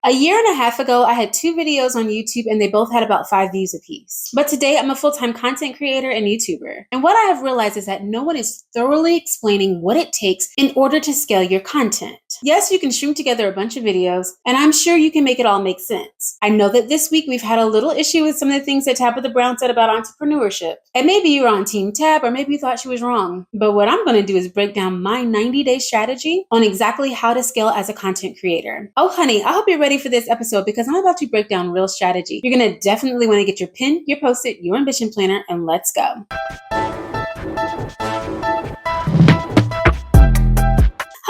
A year and a half ago, I had 2 videos on YouTube and they both had about 5 views apiece. But today I'm a full-time content creator and YouTuber. And what I have realized is that no one is thoroughly explaining what it takes in order to scale your content. Yes, you can string together a bunch of videos, and I'm sure you can make it all make sense. I know that this week we've had a little issue with some of the things that Tabitha Brown said about entrepreneurship. And maybe you were on Team Tab, or maybe you thought she was wrong. But what I'm going to do is break down my 90-day strategy on exactly how to scale as a content creator. Oh, honey, I hope you're ready for this episode because I'm about to break down real strategy. You're going to definitely want to get your pen, your Post-it, your Ambition planner, and let's go.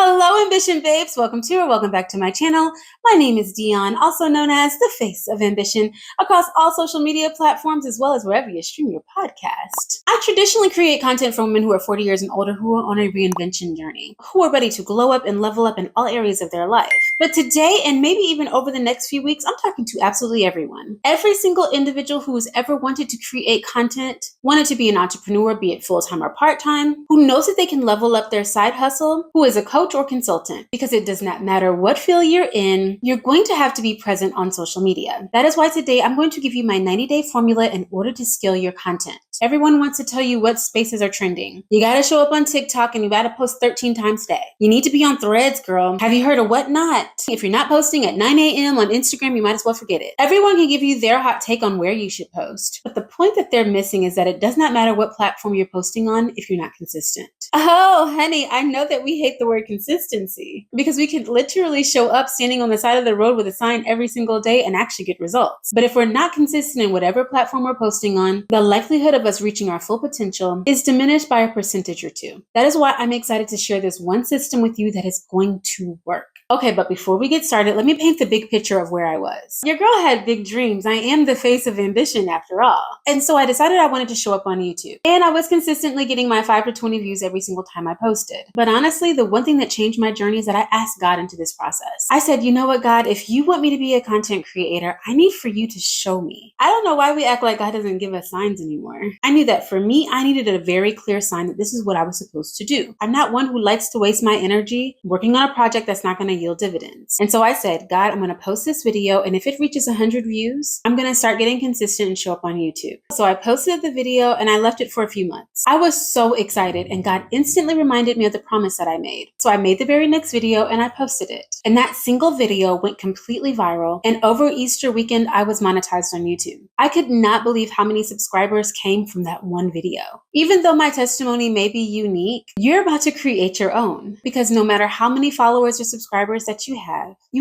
Hello, Ambition babes. Welcome back to my channel. My name is Dion, also known as the face of Ambition, across all social media platforms as well as wherever you stream your podcast. I traditionally create content for women who are 40 years and older who are on a reinvention journey, who are ready to glow up and level up in all areas of their life. But today, and maybe even over the next few weeks, I'm talking to absolutely everyone. Every single individual who has ever wanted to create content, wanted to be an entrepreneur, be it full-time or part-time, who knows that they can level up their side hustle, who is a coach or consultant, because it does not matter what field you're in, you're going to have to be present on social media. That is why today I'm going to give you my 90-day formula in order to scale your content. Everyone wants to tell you what spaces are trending. You gotta show up on TikTok and you gotta post 13 times a day. You need to be on Threads, girl. Have you heard of Whatnot? If you're not posting at 9 a.m. on Instagram, you might as well forget it. Everyone can give you their hot take on where you should post. But the point that they're missing is that it does not matter what platform you're posting on if you're not consistent. Oh, honey, I know that we hate the word consistency because we can literally show up standing on the side of the road with a sign every single day and actually get results. But if we're not consistent in whatever platform we're posting on, the likelihood of us reaching our full potential is diminished by a percentage or two. That is why I'm excited to share this one system with you that is going to work. Okay, but before we get started, let me paint the big picture of where I was. Your girl had big dreams. I am the face of Ambition after all. And so I decided I wanted to show up on YouTube. And I was consistently getting my 5 to 20 views every single time I posted. But honestly, the one thing that changed my journey is that I asked God into this process. I said, you know what, God, if you want me to be a content creator, I need for you to show me. I don't know why we act like God doesn't give us signs anymore. I knew that for me, I needed a very clear sign that this is what I was supposed to do. I'm not one who likes to waste my energy working on a project that's not going to yield dividends. And so I said, God, I'm going to post this video, and if it reaches 100 views, I'm going to start getting consistent and show up on YouTube. So I posted the video and I left it for a few months. I was so excited, and God instantly reminded me of the promise that I made. So I made the very next video and I posted it. And that single video went completely viral, and over Easter weekend, I was monetized on YouTube. I could not believe how many subscribers came from that one video. Even though my testimony may be unique, you're about to create your own, because no matter how many followers or subscribers that you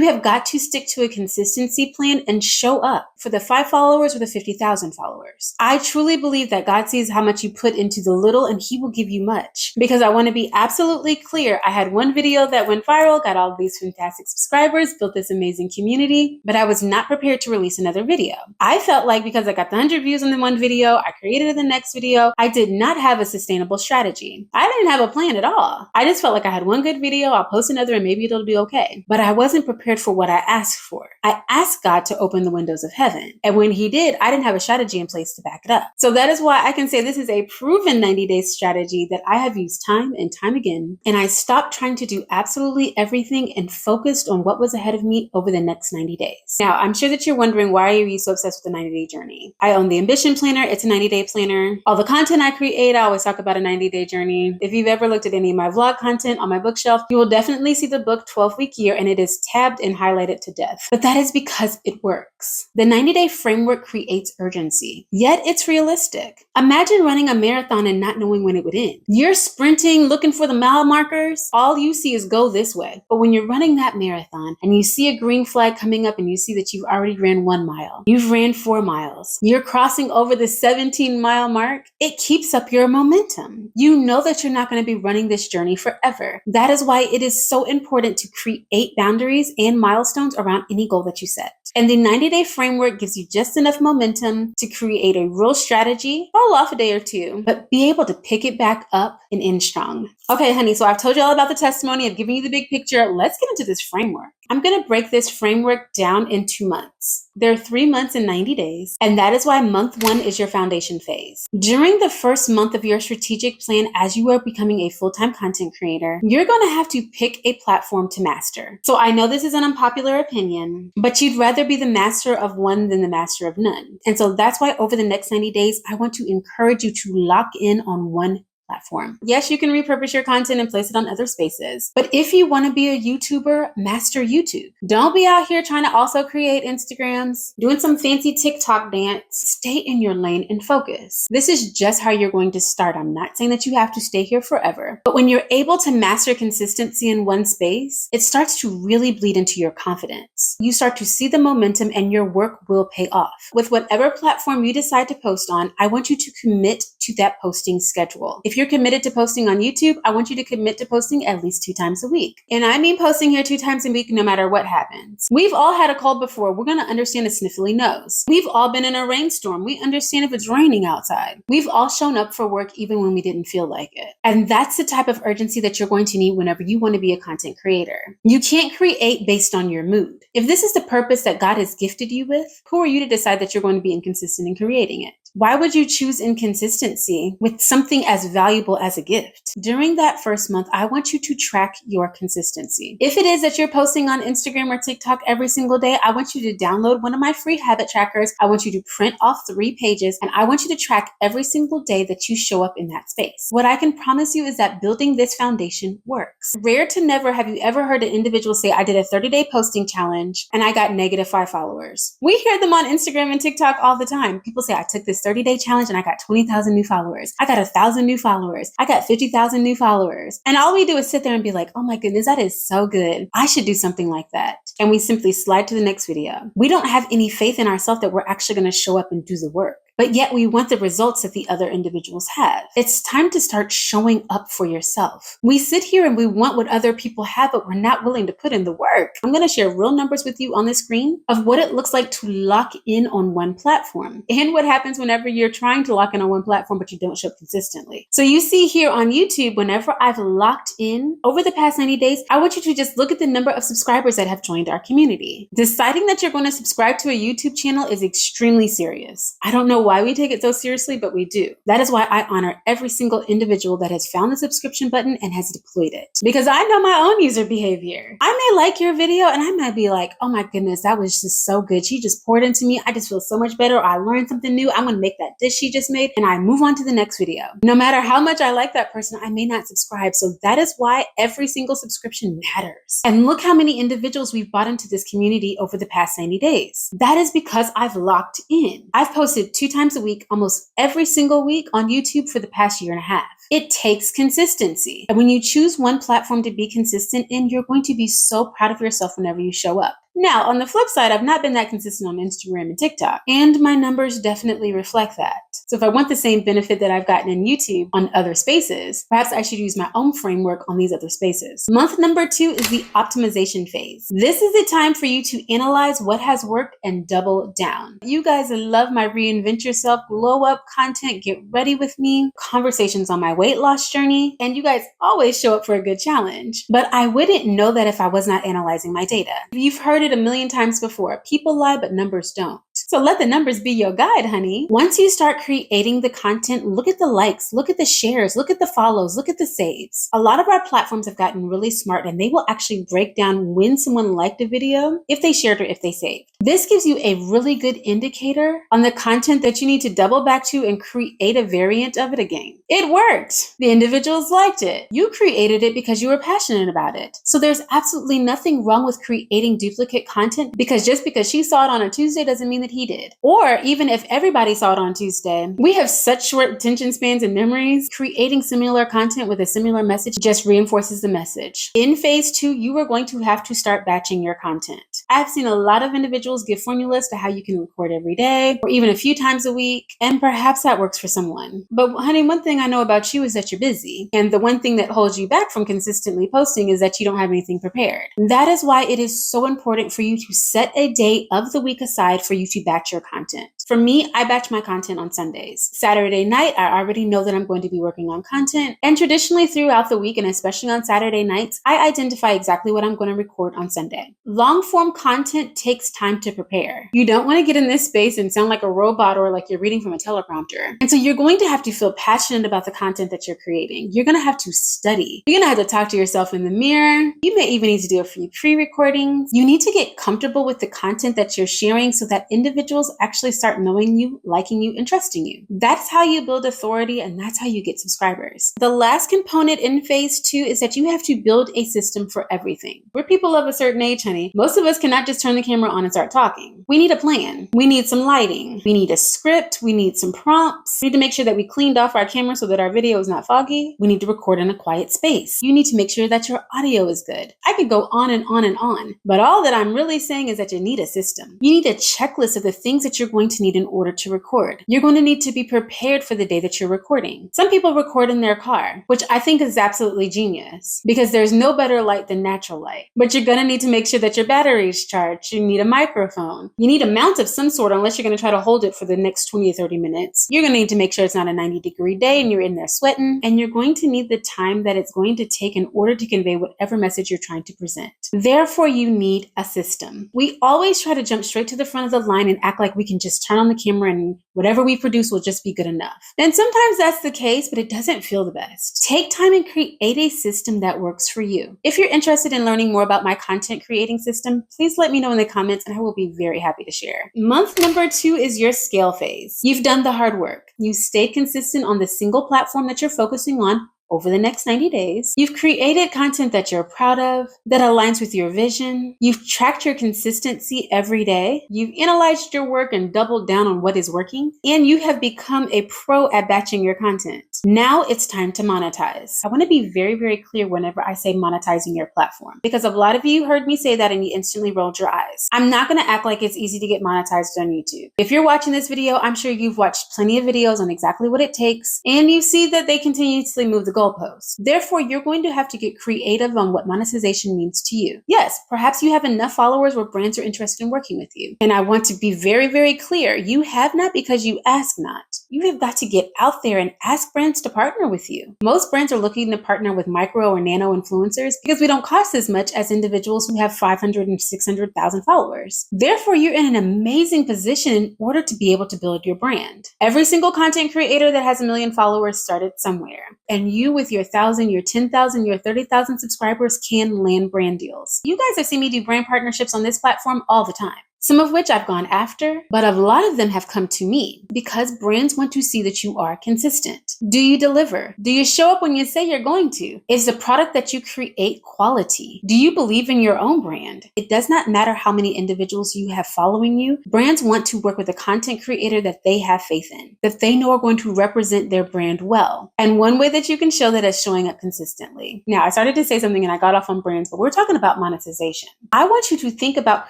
have got to stick to a consistency plan and show up for the 5 followers or the 50,000 followers. I truly believe that God sees how much you put into the little and he will give you much, because I want to be absolutely clear. I had one video that went viral, got all of these fantastic subscribers, built this amazing community, but I was not prepared to release another video. I felt like because I got the 100 views on the one video, I created the next video, I did not have a sustainable strategy. I didn't have a plan at all. I just felt like I had one good video, I'll post another and maybe it'll be okay. But I wasn't prepared for what I asked for. I asked God to open the windows of heaven. And when he did, I didn't have a strategy in place to back it up. So that is why I can say this is a proven 90-day strategy that I have used time and time again. And I stopped trying to do absolutely everything and focused on what was ahead of me over the next 90 days. Now, I'm sure that you're wondering, why are you so obsessed with the 90-day journey? I own the Ambition Planner. It's a 90-day planner. All the content I create, I always talk about a 90-day journey. If you've ever looked at any of my vlog content on my bookshelf, you will definitely see the book 12-Week Year, and it is tabbed and highlighted to death. But that is because it works. The 90-day framework creates urgency, yet it's realistic. Imagine running a marathon and not knowing when it would end. You're sprinting, looking for the mile markers. All you see is go this way. But when you're running that marathon and you see a green flag coming up and you see that you've already ran 1 mile, you've ran 4 miles, you're crossing over the 17-mile mark, it keeps up your momentum. You know that you're not going to be running this journey forever. That is why it is so important to create boundaries and milestones around any goal that you set. And the 90-day framework gives you just enough momentum to create a real strategy, fall off a day or two, but be able to pick it back up and end strong. Okay, honey, so I've told you all about the testimony. I've given you the big picture. Let's get into this framework. I'm going to break this framework down in 2 months. There are 3 months and 90 days, and that is why month 1 is your foundation phase. During the first month of your strategic plan, as you are becoming a full-time content creator, you're going to have to pick a platform to master. So I know this is an unpopular opinion, but you'd rather be the master of one than the master of none. And so that's why over the next 90 days, I want to encourage you to lock in on one platform. Yes, you can repurpose your content and place it on other spaces. But if you want to be a YouTuber, master YouTube. Don't be out here trying to also create Instagrams, doing some fancy TikTok dance. Stay in your lane and focus. This is just how you're going to start. I'm not saying that you have to stay here forever. But when you're able to master consistency in one space, it starts to really bleed into your confidence. You start to see the momentum and your work will pay off. With whatever platform you decide to post on, I want you to commit to that posting schedule. If you're committed to posting on YouTube, I want you to commit to posting at least 2 times a week. And I mean posting here 2 times a week no matter what happens. We've all had a cold before. We're going to understand a sniffly nose. We've all been in a rainstorm. We understand if it's raining outside. We've all shown up for work even when we didn't feel like it. And that's the type of urgency that you're going to need whenever you want to be a content creator. You can't create based on your mood. If this is the purpose that God has gifted you with, who are you to decide that you're going to be inconsistent in creating it? Why would you choose inconsistency with something as valuable as a gift? During that first month, I want you to track your consistency. If it is that you're posting on Instagram or TikTok every single day, I want you to download one of my free habit trackers. I want you to print off 3 pages, and I want you to track every single day that you show up in that space. What I can promise you is that building this foundation works. Rare to never have you ever heard an individual say, I did a 30-day posting challenge and I got -5 followers. We hear them on Instagram and TikTok all the time. People say, I took this 30-day challenge and I got 20,000 new followers. I got 1,000 new followers. I got 50,000 new followers. And all we do is sit there and be like, oh my goodness, that is so good. I should do something like that. And we simply slide to the next video. We don't have any faith in ourselves that we're actually going to show up and do the work. But yet we want the results that the other individuals have. It's time to start showing up for yourself. We sit here and we want what other people have, but we're not willing to put in the work. I'm going to share real numbers with you on the screen of what it looks like to lock in on one platform and what happens whenever you're trying to lock in on one platform, but you don't show up consistently. So you see here on YouTube, whenever I've locked in over the past 90 days, I want you to just look at the number of subscribers that have joined our community. Deciding that you're going to subscribe to a YouTube channel is extremely serious. I don't know why we take it so seriously, but we do. That is why I honor every single individual that has found the subscription button and has deployed it. Because I know my own user behavior. I may like your video and I might be like, oh my goodness, that was just so good. She just poured into me. I just feel so much better. Or I learned something new. I'm going to make that dish she just made and I move on to the next video. No matter how much I like that person, I may not subscribe. So that is why every single subscription matters. And look how many individuals we've brought into this community over the past 90 days. That is because I've locked in. I've posted 2 times a week, almost every single week on YouTube for the past 1.5 years. It takes consistency. And when you choose one platform to be consistent in, you're going to be so proud of yourself whenever you show up. Now, on the flip side, I've not been that consistent on Instagram and TikTok, and my numbers definitely reflect that. So if I want the same benefit that I've gotten in YouTube on other spaces, perhaps I should use my own framework on these other spaces. Month number 2 is the optimization phase. This is the time for you to analyze what has worked and double down. You guys love my reinvent yourself, glow up content, get ready with me, conversations on my weight loss journey, and you guys always show up for a good challenge. But I wouldn't know that if I was not analyzing my data. You've heard it a million times before. People lie, but numbers don't. So let the numbers be your guide, honey. Once you start creating the content, look at the likes, look at the shares, look at the follows, look at the saves. A lot of our platforms have gotten really smart and they will actually break down when someone liked a video, if they shared or if they saved. This gives you a really good indicator on the content that you need to double back to and create a variant of it again. It worked. The individuals liked it. You created it because you were passionate about it. So there's absolutely nothing wrong with creating duplicate content because just because she saw it on a Tuesday doesn't mean that he did. Or even if everybody saw it on Tuesday, we have such short attention spans and memories. Creating similar content with a similar message just reinforces the message. In phase 2, you are going to have to start batching your content. I've seen a lot of individuals give formulas to how you can record every day or even a few times a week, and perhaps that works for someone. But honey, one thing I know about you is that you're busy. And the one thing that holds you back from consistently posting is that you don't have anything prepared. That is why it is so important for you to set a day of the week aside for you to batch your content. For me, I batch my content on Sundays. Saturday night, I already know that I'm going to be working on content. And traditionally throughout the week, and especially on Saturday nights, I identify exactly what I'm going to record on Sunday. Long form content takes time to prepare. You don't want to get in this space and sound like a robot or like you're reading from a teleprompter. And so you're going to have to feel passionate about the content that you're creating. You're going to have to study. You're going to have to talk to yourself in the mirror. You may even need to do a few pre-recordings. You need to get comfortable with the content that you're sharing so that individuals actually start knowing you, liking you, and trusting you. That's how you build authority, and that's how you get subscribers. The last component in phase 2 is that you have to build a system for everything. We're people of a certain age, honey. Most of us cannot just turn the camera on and start talking. We need a plan. We need some lighting. We need a script. We need some prompts. We need to make sure that we cleaned off our camera so that our video is not foggy. We need to record in a quiet space. You need to make sure that your audio is good. I could go on and on and on, but all that I'm really saying is that you need a system. You need a checklist of the things that you're going to need in order to record. You're going to need to be prepared for the day that you're recording. Some people record in their car, which I think is absolutely genius because there's no better light than natural light. But you're going to need to make sure that your battery is charged. You need a microphone. You need a mount of some sort unless you're going to try to hold it for the next 20 or 30 minutes. You're going to need to make sure it's not a 90-degree day and you're in there sweating. And you're going to need the time that it's going to take in order to convey whatever message you're trying to present. Therefore, you need a system. We always try to jump straight to the front of the line and act like we can just turn on the camera and whatever we produce will just be good enough. And sometimes that's the case, but it doesn't feel the best. Take time and create a system that works for you. If you're interested in learning more about my content creating system, please let me know in the comments and I will be very happy to share. Month number 2 is your scale phase. You've done the hard work. You stayed consistent on the single platform that you're focusing on over the next 90 days. You've created content that you're proud of, that aligns with your vision. You've tracked your consistency every day. You've analyzed your work and doubled down on what is working. And you have become a pro at batching your content. Now it's time to monetize. I want to be very, very clear whenever I say monetizing your platform, because a lot of you heard me say that and you instantly rolled your eyes. I'm not going to act like it's easy to get monetized on YouTube. If you're watching this video, I'm sure you've watched plenty of videos on exactly what it takes, and you see that they continuously move the goalposts. Therefore, you're going to have to get creative on what monetization means to you. Yes, perhaps you have enough followers where brands are interested in working with you. And I want to be very, very clear. You have not because you ask not. You have got to get out there and ask brands to partner with you. Most brands are looking to partner with micro or nano influencers because we don't cost as much as individuals who have 500 and 600,000 followers. Therefore, you're in an amazing position in order to be able to build your brand. Every single content creator that has 1 million followers started somewhere. And you with your 1,000, your 10,000, your 30,000 subscribers can land brand deals. You guys have seen me do brand partnerships on this platform all the time. Some of which I've gone after, but a lot of them have come to me because brands want to see that you are consistent. Do you deliver? Do you show up when you say you're going to? Is the product that you create quality? Do you believe in your own brand? It does not matter how many individuals you have following you. Brands want to work with a content creator that they have faith in, that they know are going to represent their brand well. And one way that you can show that is showing up consistently. Now, I started to say something and I got off on brands, but we're talking about monetization. I want you to think about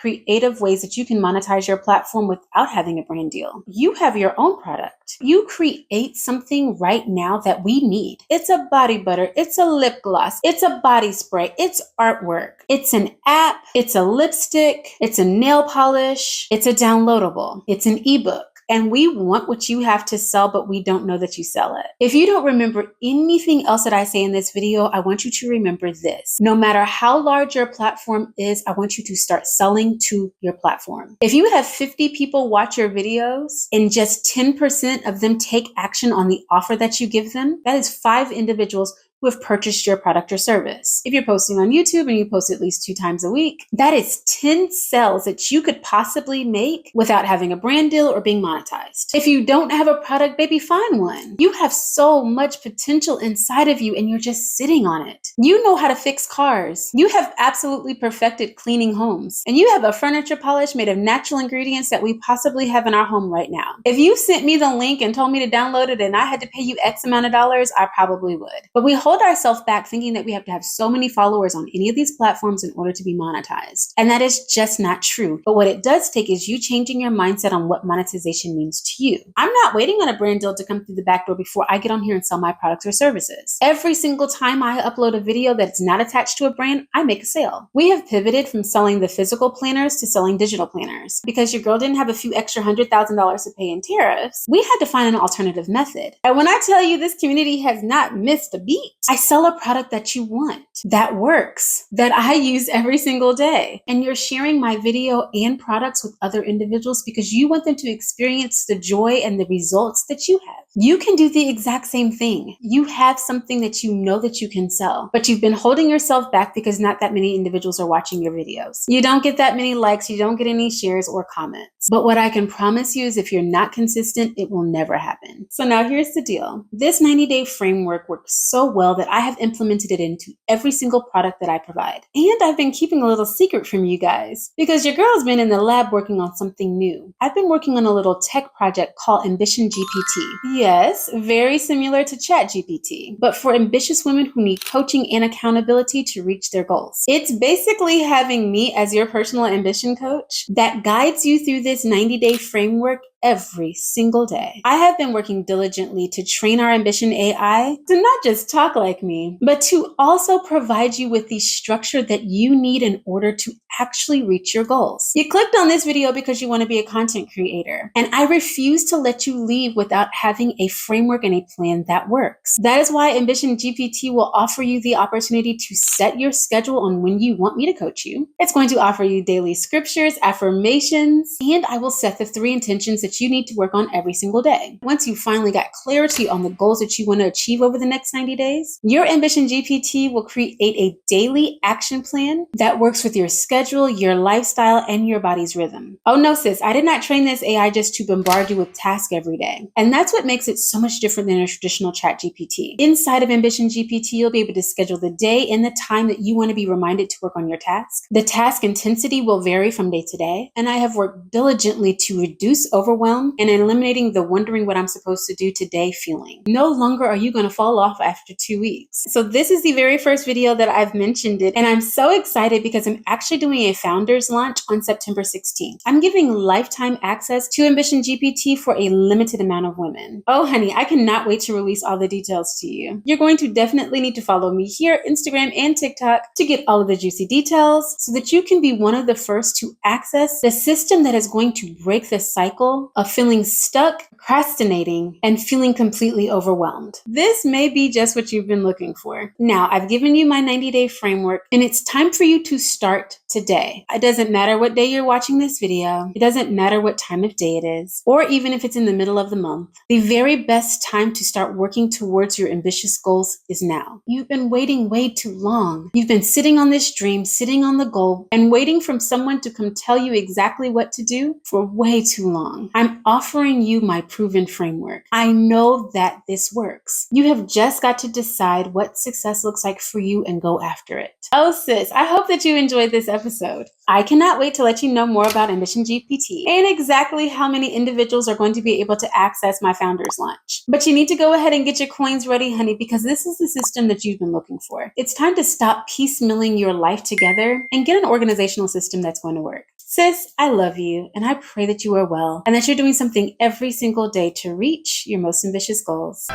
creative ways that you can monetize your platform without having a brand deal. You have your own product. You create something right now that we need. It's a body butter. It's a lip gloss. It's a body spray. It's artwork. It's an app. It's a lipstick. It's a nail polish. It's a downloadable. It's an ebook. And we want what you have to sell, but we don't know that you sell it. If you don't remember anything else that I say in this video, I want you to remember this. No matter how large your platform is, I want you to start selling to your platform. If you have 50 people watch your videos and just 10% of them take action on the offer that you give them, that is 5 individuals who have purchased your product or service. If you're posting on YouTube and you post at least 2 times a week, that is 10 sales that you could possibly make without having a brand deal or being monetized. If you don't have a product, baby, find one. You have so much potential inside of you and you're just sitting on it. You know how to fix cars. You have absolutely perfected cleaning homes. And you have a furniture polish made of natural ingredients that we possibly have in our home right now. If you sent me the link and told me to download it and I had to pay you X amount of dollars, I probably would. But we hold ourselves back thinking that we have to have so many followers on any of these platforms in order to be monetized. And that is just not true. But what it does take is you changing your mindset on what monetization means to you. I'm not waiting on a brand deal to come through the back door before I get on here and sell my products or services. Every single time I upload a video that's not attached to a brand, I make a sale. We have pivoted from selling the physical planners to selling digital planners. Because your girl didn't have a few extra $100,000 to pay in tariffs, we had to find an alternative method. And when I tell you this community has not missed a beat, I sell a product that you want, that works, that I use every single day. And you're sharing my video and products with other individuals because you want them to experience the joy and the results that you have. You can do the exact same thing. You have something that you know that you can sell, but you've been holding yourself back because not that many individuals are watching your videos. You don't get that many likes, you don't get any shares or comments. But what I can promise you is if you're not consistent, it will never happen. So now here's the deal. This 90-day framework works so well that I have implemented it into every single product that I provide. And I've been keeping a little secret from you guys because your girl's been in the lab working on something new. I've been working on a little tech project called Ambition GPT. Yes, very similar to ChatGPT, but for ambitious women who need coaching and accountability to reach their goals. It's basically having me as your personal ambition coach that guides you through this 90-day framework every single day. I have been working diligently to train our Ambition AI to not just talk like me, but to also provide you with the structure that you need in order to actually reach your goals. You clicked on this video because you want to be a content creator, and I refuse to let you leave without having a framework and a plan that works. That is why Ambition GPT will offer you the opportunity to set your schedule on when you want me to coach you. It's going to offer you daily scriptures, affirmations, and I will set the 3 intentions that you need to work on every single day. Once you finally got clarity on the goals that you want to achieve over the next 90 days, your Ambition GPT will create a daily action plan that works with your schedule, your lifestyle, and your body's rhythm. Oh no, sis, I did not train this AI just to bombard you with tasks every day. And that's what makes it so much different than a traditional chat GPT. Inside of Ambition GPT, you'll be able to schedule the day and the time that you want to be reminded to work on your task. The task intensity will vary from day to day, and I have worked diligently to reduce overwhelm and eliminating the wondering what I'm supposed to do today feeling. No longer are you going to fall off after 2 weeks. So this is the very first video that I've mentioned it, and I'm so excited because I'm actually doing a founders launch on September 16th. I'm giving lifetime access to Ambition GPT for a limited amount of women. Oh honey, I cannot wait to release all the details to you. You're going to definitely need to follow me here, Instagram and TikTok to get all of the juicy details so that you can be one of the first to access the system that is going to break the cycle of feeling stuck, procrastinating, and feeling completely overwhelmed. This may be just what you've been looking for. Now, I've given you my 90-day framework, and it's time for you to start today. It doesn't matter what day you're watching this video. It doesn't matter what time of day it is, or even if it's in the middle of the month. The very best time to start working towards your ambitious goals is now. You've been waiting way too long. You've been sitting on this dream, sitting on the goal, and waiting for someone to come tell you exactly what to do for way too long. I'm offering you my proven framework. I know that this works. You have just got to decide what success looks like for you and go after it. Oh sis, I hope that you enjoyed this episode. I cannot wait to let you know more about Ambition GPT and exactly how many individuals are going to be able to access my founders launch. But you need to go ahead and get your coins ready, honey, because this is the system that you've been looking for. It's time to stop piecemealing your life together and get an organizational system that's going to work. Sis, I love you, and I pray that you are well and that you're doing something every single day to reach your most ambitious goals.